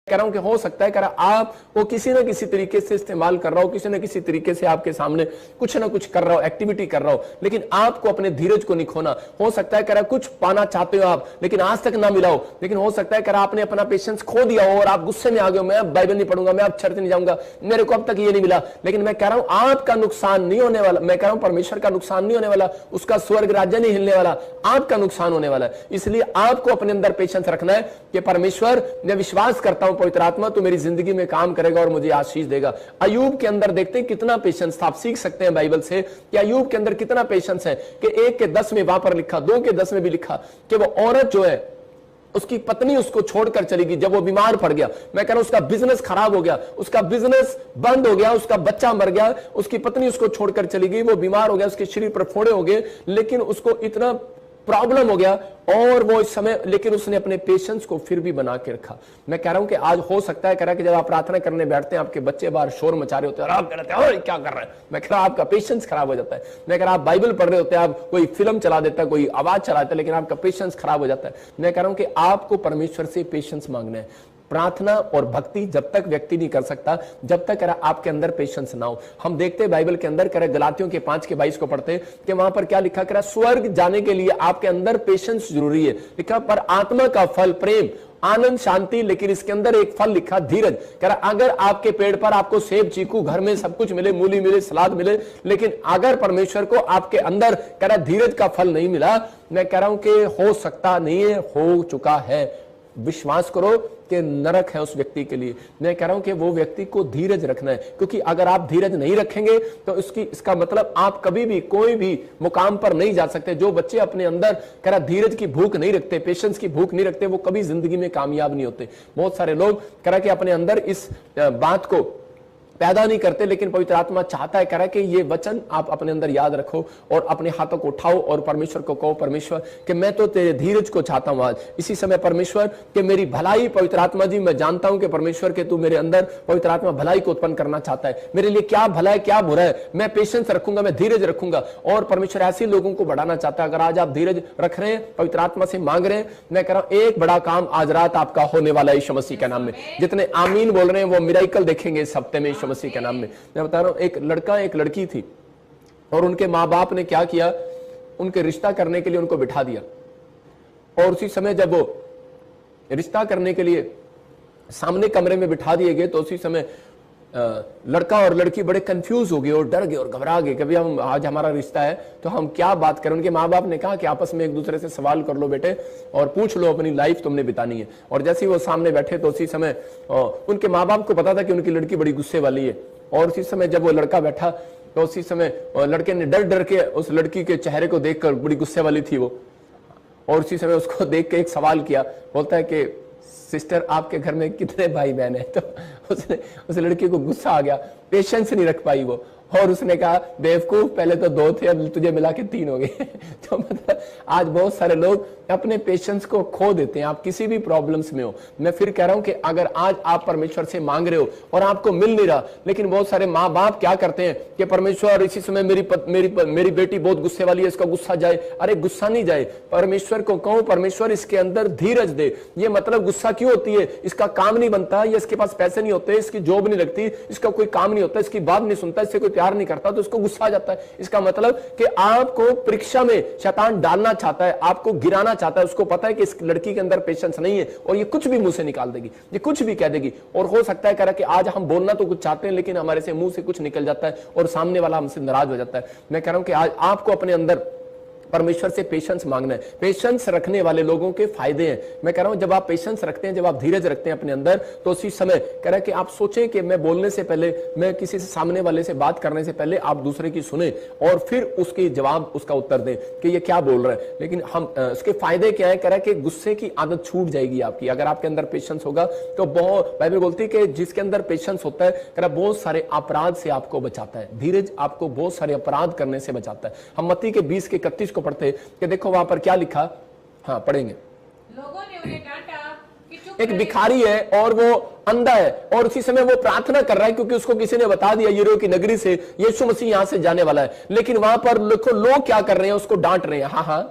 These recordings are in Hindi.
कह रहा हूं कि हो सकता है कि आप वो किसी ना किसी तरीके से इस्तेमाल कर रहा हो, किसी ना किसी तरीके से आपके सामने कुछ ना कुछ कर रहा हो, एक्टिविटी कर रहा हो, लेकिन आपको अपने धीरज को नहीं खोना। हो सकता है कि कुछ पाना चाहते हो आप, लेकिन आज तक ना मिला हो। लेकिन हो सकता है कि आपने अपना पेशेंस खो दिया हो और आप गुस्से में आ गए हो, मैं अब बाइबल नहीं पढ़ूंगा, मैं अब चर्च नहीं जाऊंगा, मेरे को अब तक ये नहीं मिला। लेकिन मैं कह रहा हूं आपका नुकसान नहीं होने वाला, मैं कह रहा हूं परमेश्वर का नुकसान नहीं होने वाला, उसका स्वर्ग राज्य नहीं हिलने वाला, आपका नुकसान होने वाला है। इसलिए आपको अपने अंदर पेशेंस रखना है कि परमेश्वर, मैं विश्वास करता हूं पवित्र आत्मा तो मेरी जिंदगी में काम करेगा और मुझे आशीष देगा। अय्यूब के अंदर देखते हैं कितना पेशेंस था। आप सीख सकते हैं बाइबल से कि अय्यूब के अंदर कितना पेशेंस है कि 1 के 10 में वहां पर लिखा, 2 के 10 में भी लिखा कि वो औरत जो है उसकी पत्नी उसको छोड़कर चली गई जब वो बीमार पड़ गया। मैं कह रहा हूं उसका बिजनेस खराब हो गया, उसका बिजनेस बंद हो गया, उसका बच्चा मर गया, उसकी पत्नी उसको छोड़कर चली गई, वो बीमार हो गया, उसके शरीर पर फोड़े हो गए, लेकिन उसको इतना प्रॉब्लम हो गया और वो इस समय, लेकिन उसने अपने पेशेंस को फिर भी बना के रखा। मैं कह रहा हूं कि आज हो सकता है कह रहा कि जब आप प्रार्थना करने बैठते हैं आपके बच्चे बाहर शोर मचा रहे होते हैं और आप कहते हैं क्या कर रहे हैं, मैं कह रहा आपका पेशेंस खराब हो जाता है। मैं कह रहा आप बाइबल पढ़ रहे होते हैं, आप कोई फिल्म चला देता है, कोई आवाज चला देता है, लेकिन आपका पेशेंस खराब हो जाता है। मैं कह रहा हूं कि आपको परमेश्वर से पेशेंस मांगना है। प्रार्थना और भक्ति जब तक व्यक्ति नहीं कर सकता जब तक आपके अंदर पेशेंस ना हो। हम देखते हैं बाइबल के अंदर गलातियों के 5 के 22 को पढ़ते कि वहां पर क्या लिखा, स्वर्ग जाने के लिए आपके अंदर पेशेंस जरूरी है। लिखा पर आत्मा का फल प्रेम, आनंद, शांति, लेकिन इसके अंदर एक फल लिखा धीरज। कह रहा अगर आपके पेड़ पर आपको सेब, चीकू, घर में सब कुछ मिले, मूली मिले, सलाद मिले, लेकिन अगर परमेश्वर को आपके अंदर कह रहा धीरज का फल नहीं मिला, मैं कह रहा हूं कि हो सकता नहीं है, हो चुका है। विश्वास करो कि नरक है उस व्यक्ति के लिए। मैं कह रहा हूं कि वो व्यक्ति को धीरज रखना है, क्योंकि अगर आप धीरज नहीं रखेंगे तो इसका मतलब आप कभी भी कोई भी मुकाम पर नहीं जा सकते। जो बच्चे अपने अंदर कह रहा धीरज की भूख नहीं रखते, पेशेंस की भूख नहीं रखते, वो कभी जिंदगी में कामयाब नहीं होते। बहुत सारे लोग कह रहा कि अपने अंदर इस बात को पैदा नहीं करते, लेकिन पवित्र आत्मा चाहता है कह रहा कि ये वचन आप अपने अंदर याद रखो और अपने हाथों को उठाओ और परमेश्वर को कहो, परमेश्वर कि मैं तो तेरे धीरज को चाहता हूं आज इसी समय, परमेश्वर कि मेरी भलाई, पवित्र आत्मा जी मैं जानता हूं कि परमेश्वर के तू मेरे अंदर पवित्र आत्मा भलाई को उत्पन्न करना चाहता है, मेरे लिए क्या भला है क्या बुरा है, मैं पेशेंस रखूंगा, मैं धीरज रखूंगा। और परमेश्वर ऐसे लोगों को बढ़ाना चाहता है। अगर आज आप धीरज रख रहे हैं, पवित्र आत्मा से मांग रहे हैं, मैं कह रहा हूं एक बड़ा काम आज रात आपका होने वाला है यीशु मसीह के नाम में। जितने आमीन बोल रहे हैं वो मिरेकल देखेंगे इस हफ्ते में यीशु मसीह के नाम में। मैं बता रहा हूं एक लड़का एक लड़की थी और उनके मां बाप ने क्या किया, उनके रिश्ता करने के लिए उनको बिठा दिया। और उसी समय जब वो रिश्ता करने के लिए सामने कमरे में बिठा दिए गए तो उसी समय लड़का और लड़की बड़े कंफ्यूज हो गए और डर गए और घबरा गए। कभी हम आज हमारा रिश्ता है तो हम क्या बात करें। उनके माँ बाप ने कहा कि आपस में एक दूसरे से सवाल कर लो बेटे और पूछ लो, अपनी लाइफ तुमने बितानी है। और जैसे ही वो सामने बैठे तो उसी समय उनके माँ बाप को पता था कि उनकी लड़की बड़ी गुस्से वाली है। और उसी समय जब वो लड़का बैठा तो उसी समय लड़के ने डर डर के उस लड़की के चेहरे को देखकर, बड़ी गुस्से वाली थी वो, और उसी समय उसको देख के एक सवाल किया। बोलता है कि सिस्टर आपके घर में कितने भाई बहन है। तो उसने उस लड़की को गुस्सा आ गया, पेशेंस नहीं रख पाई वो, और उसने कहा बेवकूफ पहले तो 2 थे अब तुझे मिला के 3 हो गए। तो मतलब आज बहुत सारे लोग अपने पेशेंस को खो देते हैं। आप किसी भी प्रॉब्लम्स में हो, मैं फिर कह रहा हूं कि अगर आज आप परमेश्वर से मांग रहे हो और आपको मिल नहीं रहा, लेकिन बहुत सारे माँ बाप क्या करते हैं कि परमेश्वर इसी समय मेरी बेटी बहुत गुस्से वाली है, इसका गुस्सा जाए। अरे गुस्सा नहीं जाए, परमेश्वर को कहो परमेश्वर इसके अंदर धीरज दे। ये मतलब गुस्सा क्यों होती है, इसका काम नहीं बनता, ये इसके पास पैसे नहीं होते, इसकी जॉब नहीं लगती, इसका कोई काम नहीं होता, इसकी बात नहीं सुनता, इससे कोई प्यार नहीं करता, तो उसको गुस्सा आ जाता है। इसका मतलब कि आपको परीक्षा में शैतान डालना चाहता है, आपको गिराना चाहता है। उसको पता है कि इस लड़की के अंदर पेशेंस नहीं है और ये कुछ भी मुंह से निकाल देगी, ये कुछ भी कह देगी। और हो सकता है कह रहा कि आज हम बोलना तो कुछ चाहते हैं लेकिन हमारे से मुंह से कुछ निकल जाता है और सामने वाला हमसे नाराज हो जाता है। मैं कह रहा हूं कि आज आपको अपने अंदर परमेश्वर से पेशेंस मांगना है। पेशेंस रखने वाले लोगों के फायदे हैं। मैं कह रहा हूं जब आप पेशेंस रखते हैं, जब आप धीरज रखते हैं अपने अंदर, तो उसी समय कह रहा है कि आप सोचें कि मैं बोलने से पहले, मैं किसी से सामने वाले से बात करने से पहले आप दूसरे की सुने और फिर उसके जवाब, उसका उत्तर दें कि ये क्या बोल रहा है। लेकिन हम उसके फायदे क्या है, कह रहा है कि गुस्से की आदत छूट जाएगी आपकी अगर आपके अंदर पेशेंस होगा। तो बहुत बाइबल बोलती है कि जिसके अंदर पेशेंस होता है, कह रहा बहुत सारे अपराध से आपको बचाता है। धीरज आपको बहुत सारे अपराध करने से बचाता है। हम मत्ती के 20 के 31 को पढ़ते कि देखो वहां पर क्या लिखा, हाँ पढ़ेंगे। लोगों ने उन्हें डांटा कि चुप एक भिखारी है और वो अंधा है और उसी समय वो प्रार्थना कर रहा है क्योंकि उसको किसी ने बता दिया यरीहो की नगरी से यीशु मसीह यहां से जाने वाला है। लेकिन वहां पर लोग क्या कर रहे हैं, उसको डांट रहे हैं। हाँ हाँ,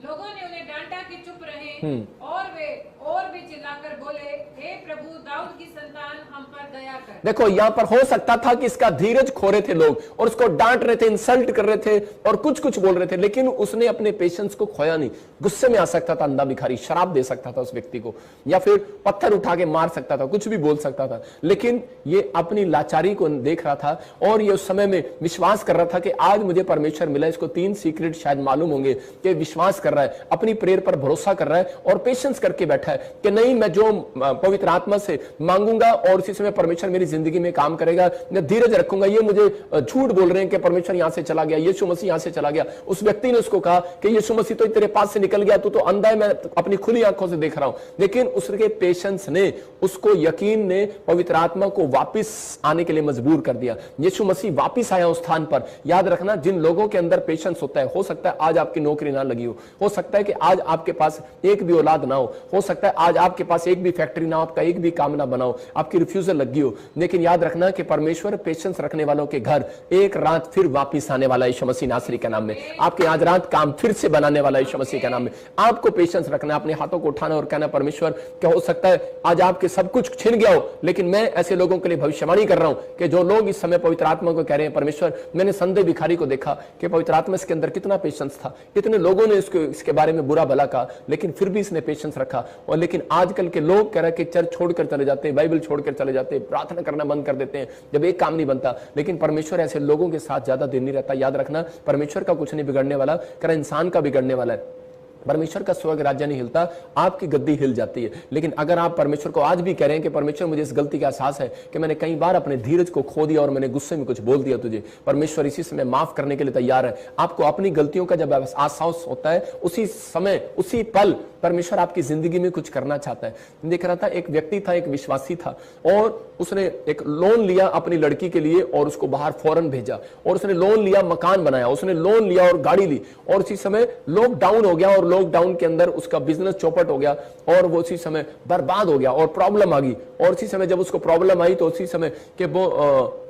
लोगों ने उन्हें डांटा कि चुप रहे और वे और भी चिल्लाकर बोले, हे प्रभु दाऊद की संतान हम पर दया कर। देखो यहां पर हो सकता था कि इसका धीरज खो रहे थे लोग और उसको डांट रहे थे, इंसल्ट कर रहे थे और कुछ कुछ बोल रहे थे, लेकिन उसने अपने पेशेंस को खोया नहीं। गुस्से में आ सकता था अंधा भिखारी, शराब दे सकता था उस व्यक्ति को, या फिर पत्थर उठा के मार सकता था, कुछ भी बोल सकता था, लेकिन ये अपनी लाचारी को देख रहा था और ये उस समय में विश्वास कर रहा था कि आज मुझे परमेश्वर मिला। इसको 3 सीक्रेट शायद मालूम होंगे कि विश्वास कर रहा है, अपनी प्रेयर पर भरोसा कर रहा है और पेशेंस करके बैठा है कि नहीं, मैं जो पवित्र आत्मा से मांगूंगा और उसी समय परमेश्वर मेरी जिंदगी में काम करेगा, मैं धीरज रखूंगा। ये मुझे झूठ बोल रहे हैं कि परमेश्वर यहां से चला गया, यीशु मसीह यहां से चला गया। उस व्यक्ति ने उसको कहा कि यीशु मसीह तो तेरे पास से निकल गया, तू तो अंधा है, मैं अपनी खुली आंखों से देख रहा हूं। लेकिन उसके पेशेंस ने, उसको यकीन ने पवित्र आत्मा को वापस आने के लिए मजबूर कर दिया। यीशु मसीह वापस आया उस स्थान पर। याद रखना, जिन लोगों के अंदर पेशेंस होता है, हो सकता है आज आपकी नौकरी ना लगी हो सकता है कि आज आपके पास एक भी औलाद ना हो सकता है आज आपके पास एक भी फैक्ट्री ना हो, आपका एक भी काम ना बनाओ, आपकी रिफ्यूजल लगी हो, लेकिन याद रखना कि परमेश्वर पेशेंस रखने वालों के घर एक रात फिर वापस आने वाला है यीशु मसीह नासरी के नाम में। आपके आज रात काम फिर से बनाने वाला है यीशु मसीह के नाम में। आपको पेशेंस रखना, अपने हाथों को उठाना और कहना, परमेश्वर क्या हो सकता है आज आपके सब कुछ छिन गया हो, लेकिन मैं ऐसे लोगों के लिए भविष्यवाणी कर रहा हूं कि जो लोग इस समय पवित्र आत्मा को कह रहे हैं, परमेश्वर मैंने संदेह भिखारी को देखा कि पवित्र आत्मा इसके अंदर कितना पेशेंस था, कितने लोगों ने इसके बारे में बुरा भला कहा, लेकिन फिर भी इसने पेशेंस रखा। और लेकिन आजकल के लोग कह रहे हैं कि चर्च छोड़कर चले जाते हैं, बाइबल छोड़कर चले जाते हैं, प्रार्थना करना बंद कर देते हैं जब एक काम नहीं बनता। लेकिन परमेश्वर ऐसे लोगों के साथ ज्यादा दिन नहीं रहता। याद रखना, परमेश्वर का कुछ नहीं बिगड़ने वाला, करा इंसान का बिगड़ने वाला है। परमेश्वर का स्वर्ग राज्य नहीं हिलता, आपकी गद्दी हिल जाती है। लेकिन अगर आप परमेश्वर को आज भी कह रहे हैं कि परमेश्वर मुझे इस गलती का एहसास है कि मैंने कई बार अपने धीरज को खो दिया और मैंने गुस्से में कुछ बोल दिया तुझे, परमेश्वर इसी समय माफ करने के लिए तैयार है। आपको अपनी गलतियों का जब एहसास होता है, उसी समय उसी पल परमेश्वर आपकी जिंदगी में कुछ करना चाहता है। देख रहा था, एक व्यक्ति था, एक विश्वासी था, और उसने एक लोन लिया अपनी लड़की के लिए और उसको बाहर फौरन भेजा, और उसने लोन लिया, मकान बनाया, उसने लोन लिया और गाड़ी ली, और उसी समय लॉकडाउन हो गया और लॉकडाउन के अंदर उसका बिजनेस चौपट हो गया और वो उसी समय बर्बाद हो गया और प्रॉब्लम आ गई। और उसी समय जब उसको प्रॉब्लम आई तो उसी समय के वो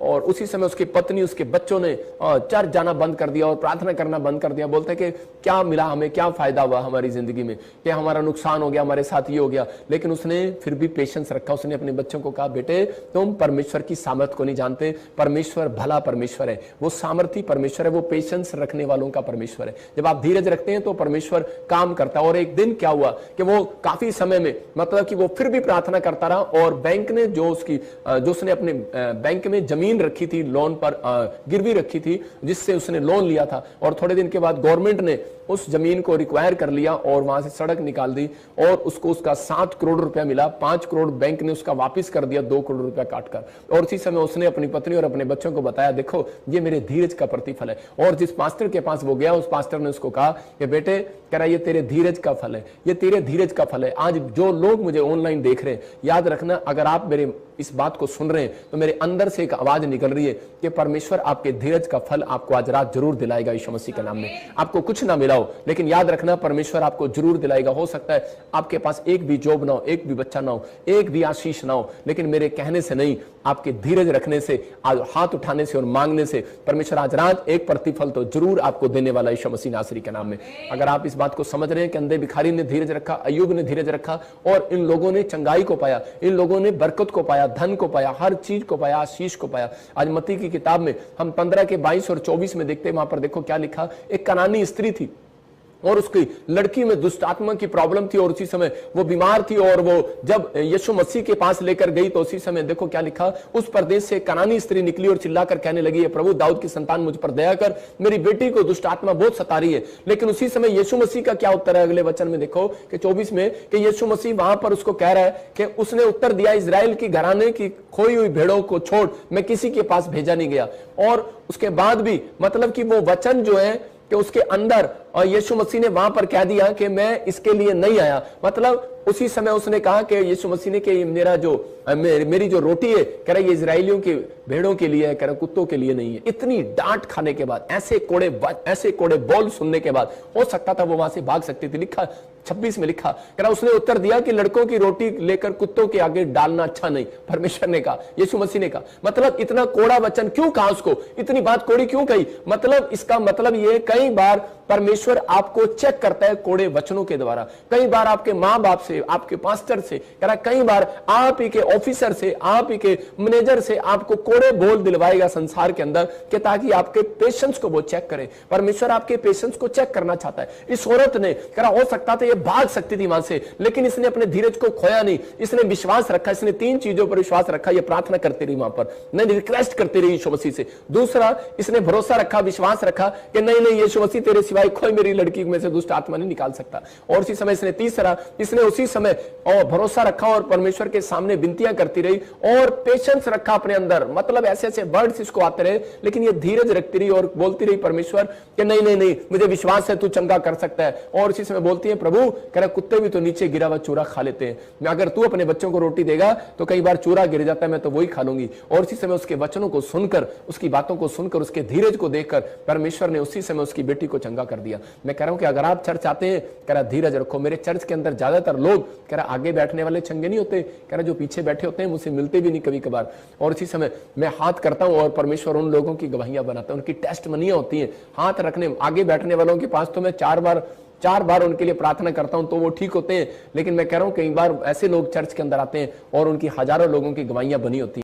और उसी समय उसकी पत्नी, उसके बच्चों ने चर्च जाना बंद कर दिया और प्रार्थना करना बंद कर दिया। बोलते कि क्या मिला हमें, क्या फायदा हुआ हमारी जिंदगी में, कि हमारा नुकसान हो गया, हमारे साथ ये हो गया। लेकिन उसने फिर भी पेशेंस रखा। उसने अपने बच्चों को कहा, बेटे तुम परमेश्वर की सामर्थ को नहीं जानते, परमेश्वर भला परमेश्वर है, वो सामर्थी परमेश्वर है, वो पेशेंस रखने वालों का परमेश्वर है। जब आप धीरज रखते हैं तो परमेश्वर काम करता है। और एक दिन क्या हुआ कि वो काफी समय में, मतलब कि वो फिर भी प्रार्थना करता रहा, और बैंक ने जो उसने अपने बैंक में जमीन रखी थी, लोन पर गिरवी रखी थी, जिससे उसने लोन लिया था, और थोड़े दिन के बाद गवर्नमेंट ने उस जमीन को रिक्वायर कर लिया और वहां से सड़क निकाल दी और उसको उसका 7 करोड़ रुपया मिला। 5 करोड़ बैंक ने उसका वापस कर दिया 2 करोड़ रुपया काटकर। और उसी समय उसने अपनी पत्नी और अपने बच्चों को बताया, देखो ये मेरे धीरज का प्रतिफल है। और जिस पास्टर के पास वो गया, उस पास्टर ने उसको कहा कि बेटे, कह रहा ये तेरे धीरज का फल है, ये तेरे धीरज का फल है। आज जो लोग मुझे ऑनलाइन देख रहे हैं, याद रखना, अगर आप मेरे इस बात को सुन रहे हैं तो मेरे अंदर से एक आवाज निकल रही है कि परमेश्वर आपके धीरज का फल आपको आज रात जरूर दिलाएगा यीशु मसीह के नाम में। आपको कुछ ना मिला हो, लेकिन याद रखना परमेश्वर आपको जरूर दिलाएगा। हो सकता है आपके पास एक भी जॉब ना हो, एक भी बच्चा ना हो, एक भी आशीष ना हो, लेकिन मेरे कहने से नहीं, आपके धीरज रखने से, आज हाथ उठाने से और मांगने से परमेश्वर आज रात एक प्रतिफल तो जरूर आपको देने वाला यीशु मसीह नासरी के नाम में। अगर आप इस बात को समझ रहे हैं कि अंधे भिखारी ने धीरज रखा, अय्यूब ने धीरज रखा, और इन लोगों ने चंगाई को पाया, इन लोगों ने बरकत को पाया, धन को पाया, हर चीज को पाया, आशीष को पाया। आज मत्ती की किताब में हम 15 के 22 और 24 में देखते हैं, वहां पर देखो क्या लिखा। एक कनानी स्त्री थी और उसकी लड़की में दुष्ट आत्मा की प्रॉब्लम थी, और उसी समय वो बीमार थी, और वो जब यीशु मसीह के पास लेकर गई तो उसी समय देखो क्या लिखा। उस प्रदेश से कनानी स्त्री निकली और चिल्लाकर कहने लगी, प्रभु दाऊद की संतान मुझ पर दया कर, मेरी बेटी को दुष्ट आत्मा बहुत सता रही है। लेकिन उसी समय यीशु मसीह का क्या उत्तर है, अगले वचन में देखो कि 24 में, कि यीशु मसीह वहां पर उसको कह रहा है कि उसने उत्तर दिया, इजराइल की घराने की खोई हुई भेड़ों को छोड़ मैं किसी के पास भेजा नहीं गया। और उसके बाद भी मतलब कि वो वचन जो है कि उसके अंदर, और यीशु मसीह ने वहां पर कह दिया कि मैं इसके लिए नहीं आया। मतलब उसी समय उसने कहा कि यीशु मसीह ने कि मेरी जो रोटी है, कह रहा ये इजराइलियों के भेड़ों के लिए है, कह रहा कुत्तों के लिए नहीं है। इतनी डांट खाने के बाद, ऐसे कोड़े बोल सुनने के बाद हो सकता था वो वहां से भाग सकती थी। लिखा 26 में लिखा, कह रहा उसने उत्तर दिया कि लड़कों की रोटी लेकर कुत्तों के आगे डालना अच्छा नहीं, परमेश्वर ने कहा, यीशु मसीह ने कहा। मतलब इतना कोड़ा वचन क्यों कहा उसको, इतनी बात कोड़ी क्यों कही? मतलब इसका मतलब ये, कई बार परमेश्वर आपको चेक करता है कोड़े वचनों के द्वारा। कई बार आपके मां बाप से, आपके पास्टर से, कह रहा कई बार आप ही के ऑफिसर से, आप ही के मैनेजर से आपको कोड़े बोल दिलवाएगा संसार के अंदर, कि ताकि आपके पेशेंस को वो चेक करे। परमेश्वर आपके पेशेंस को चेक करना चाहता है। इस औरत ने कह रहा हो सकता था ये भाग सकती थी वहां से, लेकिन इसने अपने धीरज को खोया नहीं, इसने विश्वास रखा, इसने 3 चीजों पर विश्वास रखा। ये प्रार्थना करती रही वहां पर, नहीं रिक्वेस्ट करती रही यीशु मसीह से। दूसरा, इसने भरोसा रखा, विश्वास रखा कि नहीं नहीं यीशु मसीह तेरे सिवाय कोई मेरी लड़की में से दुष्ट आत्मा नहीं निकाल सकता। और उसी समय इसने तीसरा, इसने उसी समय और भरोसा रखा और परमेश्वर के सामने विनतियां करती रही और पेशेंस रखा अपने अंदर। मतलब ऐसे ऐसे वर्ड्स इसको आते रहे, लेकिन ये धीरज रखती रही और बोलती रही परमेश्वर कि नहीं नहीं नहीं मुझे विश्वास है तू चंगा कर सकता है। और उसी समय बोलती है प्रभु, कह रहा कुत्ते भी तो नीचे गिरा हुआ चूरा खा लेते हैं, अगर तू अपने बच्चों को रोटी देगा तो कई बार चूरा गिर जाता है, मैं तो वही खा लूंगी। और उसी समय उसके वचनों को सुनकर, उसकी बातों को सुनकर, उसके धीरज को देखकर परमेश्वर ने उसी समय उसकी बेटी को चंगा कर दिया। मैं कह रहा हूं कि अगर आप चर्च आते हैं, कह रहा धीरज रखो। मेरे चर्च के अंदर ज्यादातर लोग कह रहा आगे बैठने वाले चंगे नहीं होते, कह रहा जो पीछे बैठे होते हैं मुझसे मिलते भी नहीं कभी कभार। और इसी समय मैं हाथ करता हूं और परमेश्वर उन लोगों की गवाहियां बनाता है, उनकी टेस्ट मनियां होती हैं। हाथ रखने आगे बैठने वालों के पास तो मैं 4 बार उनके लिए प्रार्थना करता हूं तो वो ठीक होते हैं। लेकिन मैं कह रहा हूं कई बार ऐसे लोग चर्च के अंदर आते हैं और उनकी हजारों लोगों की गवाहियां बनी होती हैं।